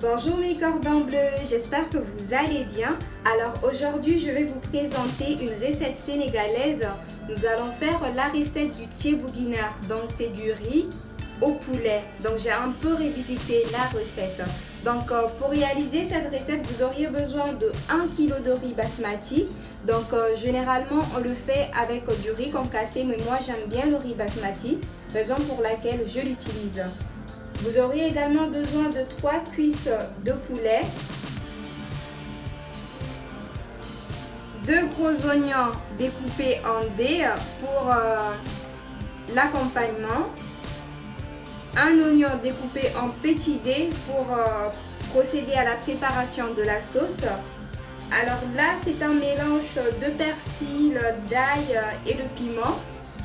Bonjour mes cordons bleus, j'espère que vous allez bien. Alors aujourd'hui je vais vous présenter une recette sénégalaise. Nous allons faire la recette du thiebouguinar, donc c'est du riz au poulet. Donc j'ai un peu revisité la recette. Donc pour réaliser cette recette vous auriez besoin de 1 kg de riz basmati. Donc généralement on le fait avec du riz concassé, mais moi j'aime bien le riz basmati, raison pour laquelle je l'utilise. Vous aurez également besoin de 3 cuisses de poulet, 2 gros oignons découpés en dés pour l'accompagnement, un oignon découpé en petits dés pour procéder à la préparation de la sauce. Alors là, c'est un mélange de persil, d'ail et de piment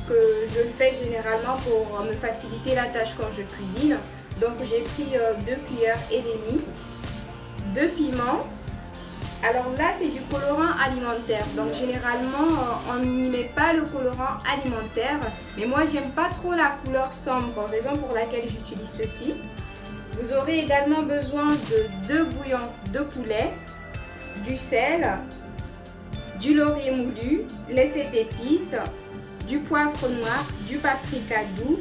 que je le fais généralement pour me faciliter la tâche quand je cuisine. Donc j'ai pris 2 cuillères et demie de piment. Alors là c'est du colorant alimentaire, donc généralement on n'y met pas le colorant alimentaire, mais moi j'aime pas trop la couleur sombre, raison pour laquelle j'utilise ceci. Vous aurez également besoin de 2 bouillons de poulet, du sel, du laurier moulu, les 7 épices, du poivre noir, du paprika doux,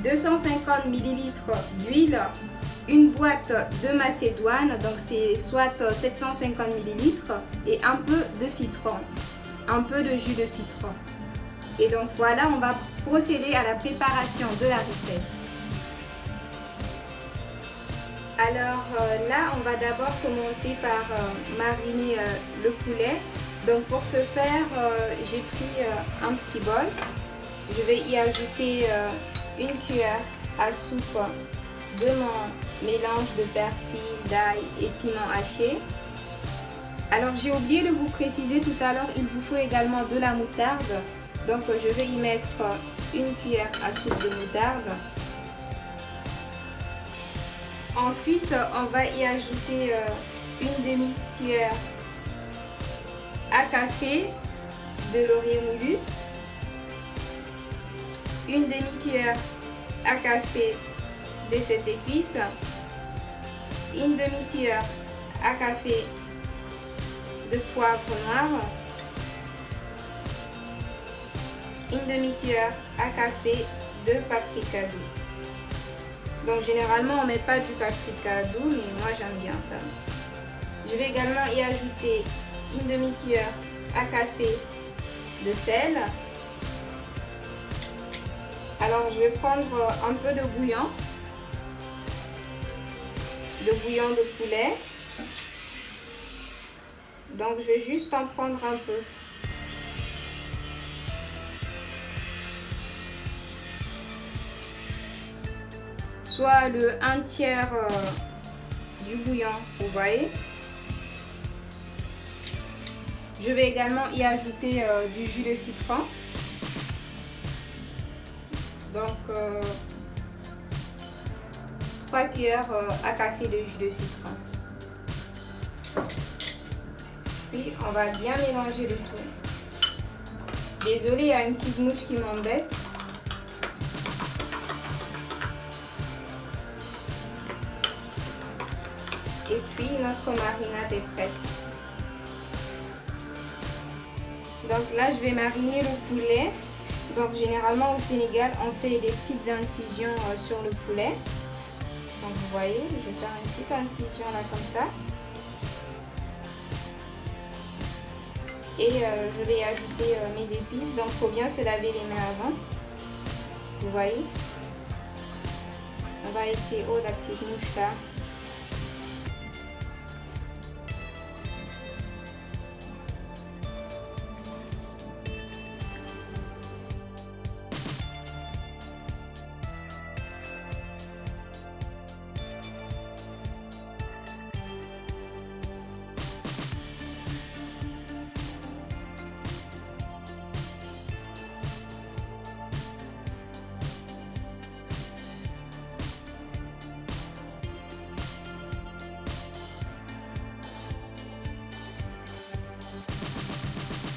250 ml d'huile, une boîte de macédoine, donc c'est soit 750 ml, et un peu de citron, un peu de jus de citron. Et donc voilà, on va procéder à la préparation de la recette. Alors là, on va d'abord commencer par mariner le poulet. Donc pour ce faire, j'ai pris un petit bol. Je vais y ajouter une cuillère à soupe de mon mélange de persil, d'ail et piment haché. Alors j'ai oublié de vous préciser tout à l'heure, il vous faut également de la moutarde. Donc je vais y mettre une cuillère à soupe de moutarde. Ensuite on va y ajouter une demi-cuillère à café de laurier moulu, une demi-cuillère à café de 7 épices, une demi-cuillère à café de poivre noir, une demi-cuillère à café de paprika doux. Donc généralement on ne met pas du paprika doux, mais moi j'aime bien ça. Je vais également y ajouter une demi-cuillère à café de sel. Alors je vais prendre un peu de bouillon de poulet. Donc je vais juste en prendre un peu. Soit le 1/3 du bouillon, vous voyez. Je vais également y ajouter du jus de citron. Donc 3 cuillères à café de jus de citron. Puis on va bien mélanger le tout. Désolée, il y a une petite mouche qui m'embête. Et puis notre marinade est prête. Donc là je vais mariner le poulet. Donc généralement au Sénégal on fait des petites incisions sur le poulet. Donc vous voyez, je vais faire une petite incision là comme ça. Et je vais ajouter mes épices. Donc il faut bien se laver les mains avant. Vous voyez. On va essayer, oh la petite mouche là.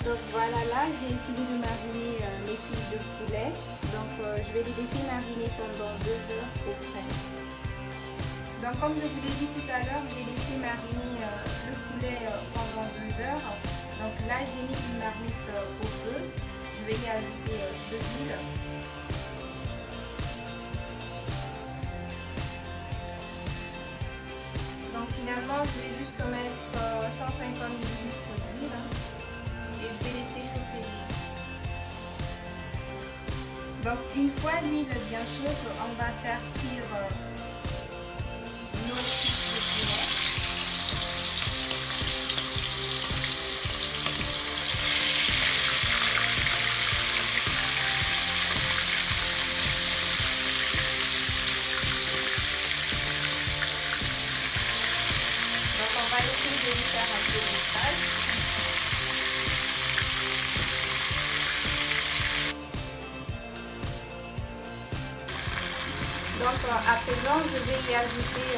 Donc voilà, là j'ai fini de mariner mes cuisses de poulet. Donc je vais les laisser mariner pendant 2 heures au frais. Donc comme je vous l'ai dit tout à l'heure, j'ai laissé mariner le poulet pendant 2 heures. Donc là j'ai mis une marmite au feu. Je vais y ajouter de l'huile. Donc finalement je vais juste mettre 150 ml d'huile et je vais laisser chauffer. Donc une fois l'huile bien chaude, on va faire cuire nos chips de poulet. Donc on va essayer de lui faire un peu de sale. Donc à présent, je vais y ajouter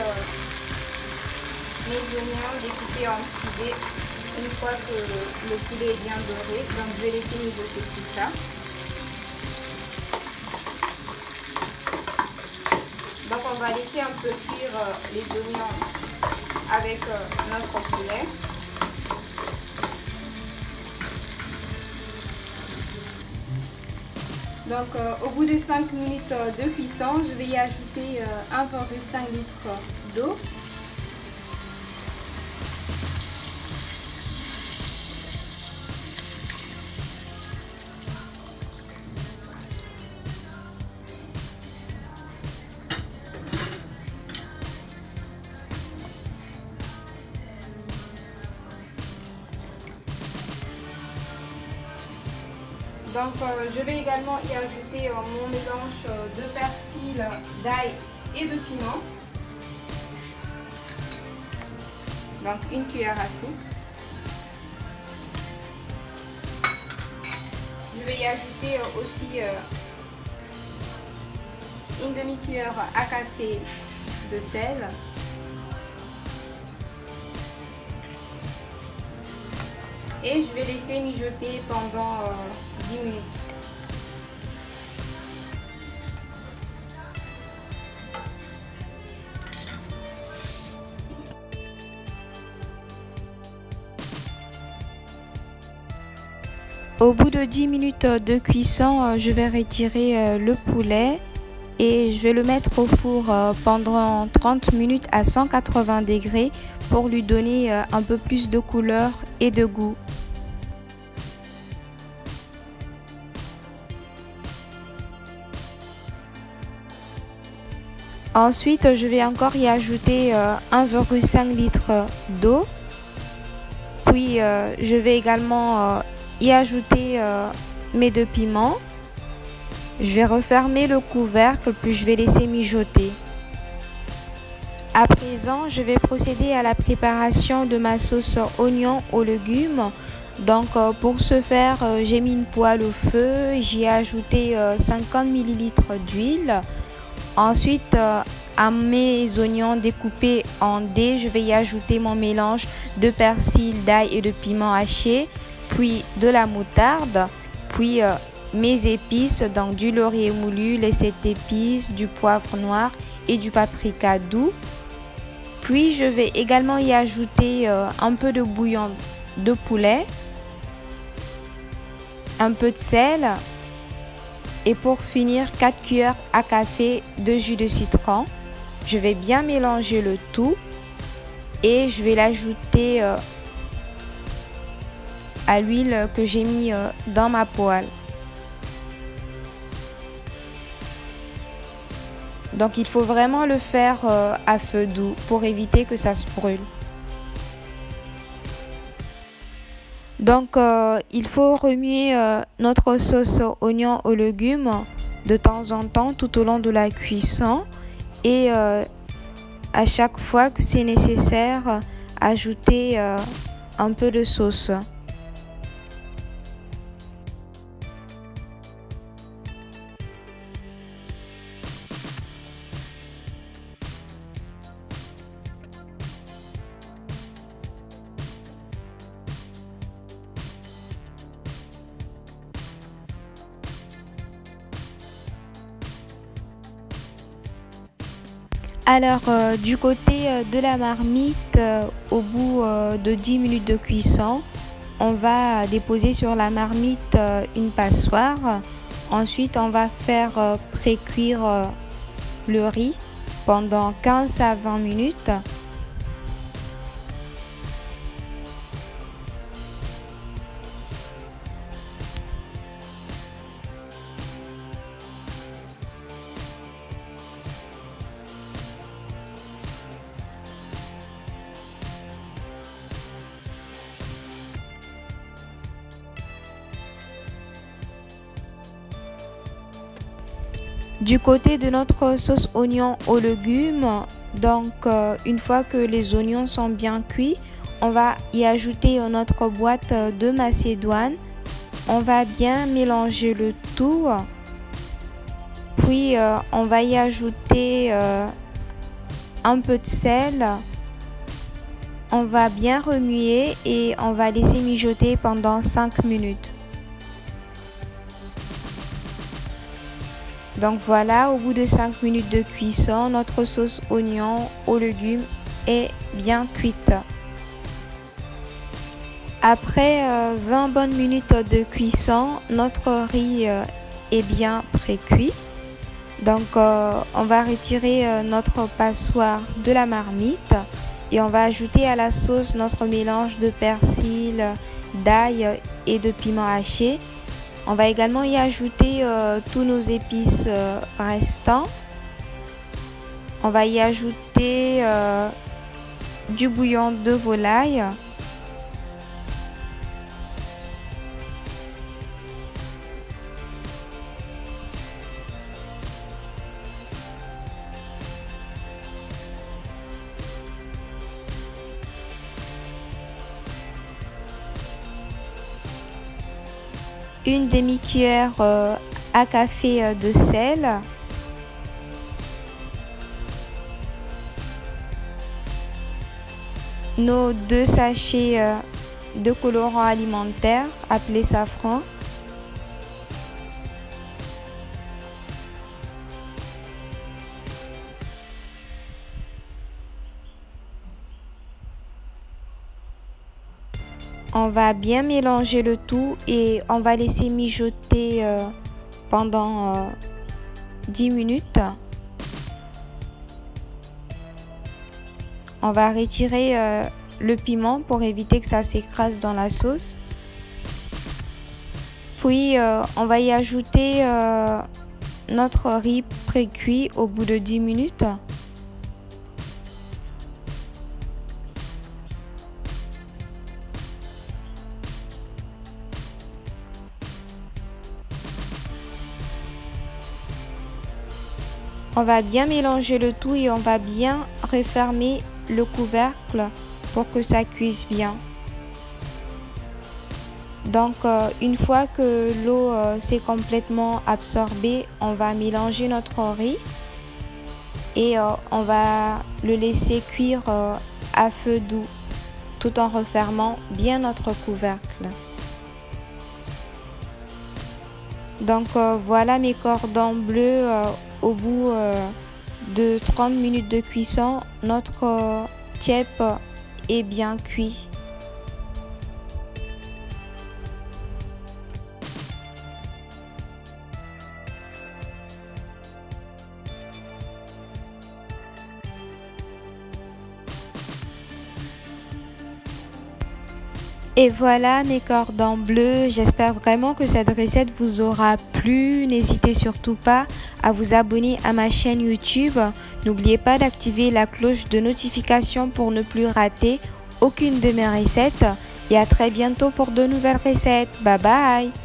mes oignons découpés en petits dés une fois que le poulet est bien doré. Donc je vais laisser mijoter tout ça. Donc on va laisser un peu cuire les oignons avec notre poulet. Donc au bout de 5 minutes de cuisson, je vais y ajouter 1,5 litre d'eau. Donc je vais également y ajouter mon mélange de persil, d'ail et de piment. Donc une cuillère à soupe. Je vais y ajouter aussi une demi-cuillère à café de sel. Et je vais laisser mijoter pendant 10 minutes. Au bout de 10 minutes de cuisson, je vais retirer le poulet et je vais le mettre au four pendant 30 minutes à 180 degrés pour lui donner un peu plus de couleur et de goût. Ensuite, je vais encore y ajouter 1,5 litre d'eau. Puis, je vais également y ajouter mes 2 piments. Je vais refermer le couvercle, puis je vais laisser mijoter. À présent, je vais procéder à la préparation de ma sauce oignon aux légumes. Donc, pour ce faire, j'ai mis une poêle au feu. J'y ai ajouté 50 ml d'huile. Ensuite, à mes oignons découpés en dés, je vais y ajouter mon mélange de persil, d'ail et de piment haché, puis de la moutarde, puis mes épices, donc du laurier moulu, les 7 épices, du poivre noir et du paprika doux. Puis je vais également y ajouter un peu de bouillon de poulet, un peu de sel et pour finir 4 cuillères à café de jus de citron. Je vais bien mélanger le tout et je vais l'ajouter à l'huile que j'ai mis dans ma poêle. Donc il faut vraiment le faire à feu doux pour éviter que ça se brûle. Donc il faut remuer notre sauce oignon aux légumes de temps en temps tout au long de la cuisson et à chaque fois que c'est nécessaire, ajouter un peu de sauce. Alors, du côté de la marmite, au bout de 10 minutes de cuisson, on va déposer sur la marmite une passoire. Ensuite, on va faire pré-cuire le riz pendant 15 à 20 minutes. Du côté de notre sauce oignon aux légumes, donc une fois que les oignons sont bien cuits, on va y ajouter notre boîte de macédoine. On va bien mélanger le tout. Puis on va y ajouter un peu de sel. On va bien remuer et on va laisser mijoter pendant 5 minutes. Donc voilà, au bout de 5 minutes de cuisson, notre sauce oignon aux légumes est bien cuite. Après 20 bonnes minutes de cuisson, notre riz est bien pré-cuit. Donc on va retirer notre passoire de la marmite et on va ajouter à la sauce notre mélange de persil, d'ail et de piment haché. On va également y ajouter tous nos épices restants. On va y ajouter du bouillon de volaille. Une demi-cuillère à café de sel, nos 2 sachets de colorant alimentaire appelé safran, on va bien mélanger le tout et on va laisser mijoter pendant 10 minutes. On va retirer le piment pour éviter que ça s'écrase dans la sauce. Puis on va y ajouter notre riz pré-cuit au bout de 10 minutes. On va bien mélanger le tout et on va bien refermer le couvercle pour que ça cuise bien. Donc une fois que l'eau s'est complètement absorbée, on va mélanger notre riz et on va le laisser cuire à feu doux tout en refermant bien notre couvercle. Donc voilà mes cordons bleus. Au bout de 30 minutes de cuisson, notre tiep est bien cuit. Et voilà mes cordons bleus, j'espère vraiment que cette recette vous aura plu. N'hésitez surtout pas à vous abonner à ma chaîne YouTube. N'oubliez pas d'activer la cloche de notification pour ne plus rater aucune de mes recettes. Et à très bientôt pour de nouvelles recettes. Bye bye!